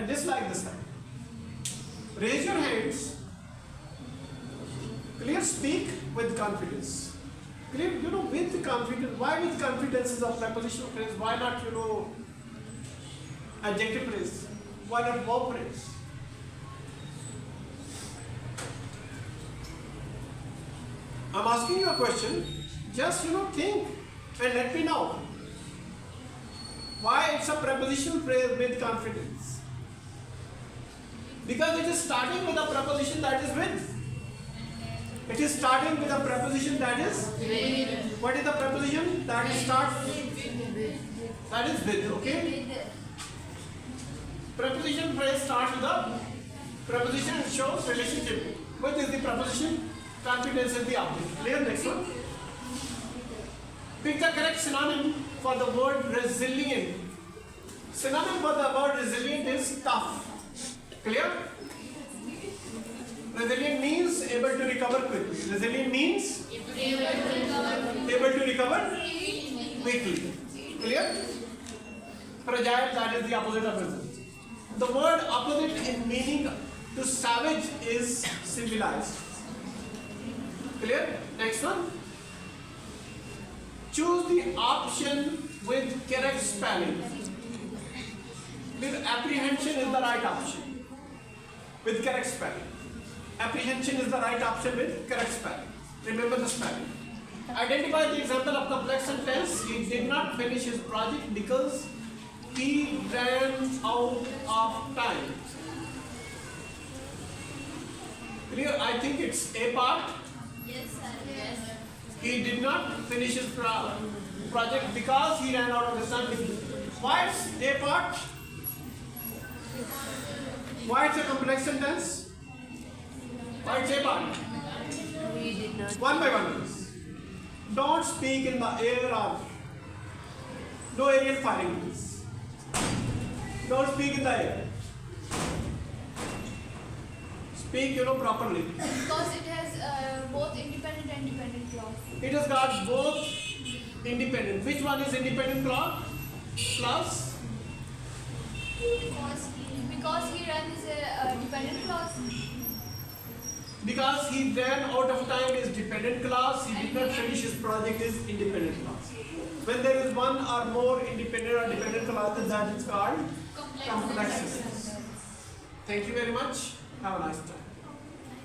just like this time. Raise your hands. Clear, speak with confidence. Clear, with confidence. Why with confidence is a prepositional phrase? Why not, adjective phrase? Why not verb phrase? I'm asking you a question. Just, think and let me know. Why it's a prepositional phrase with confidence? Because it is starting with a preposition that is with. It is starting with a preposition that is with. What is the preposition that starts? That is with, okay? Preposition phrase starts with a preposition and shows relationship. What is the preposition? Confidence is the object. Clear? Next one. Pick the correct synonym for the word resilient. Synonym for the word resilient is tough. Clear? Resilient means able to recover quickly. Resilient means able to recover quickly. Clear? Fragile, that is the opposite of resilient. The word opposite in meaning to savage is civilized. Clear? Next one. Choose the option with correct spelling. With apprehension is the right option. With correct spelling. Apprehension is the right option with correct spelling. Remember the spelling. Identify the example of complex sentence. He did not finish his project because he ran out of time. Clear? I think it's A part. Yes, sir. Yes. He did not finish his project because he ran out of his time. Why it's A part? Why it's a complex sentence? Why it's A part? One by one, please. Don't speak in the air or no aerial firing, please. Don't speak in the air. Speak, properly. Because it has both independent and dependent clause. It has got both independent. Which one is independent clause? Because he ran is a dependent clause. Because he ran out of time is dependent clause. He did not finish his project is independent clause. When there is one or more independent or dependent clauses, that is called complex sentence. Thank you very much. Have a nice time.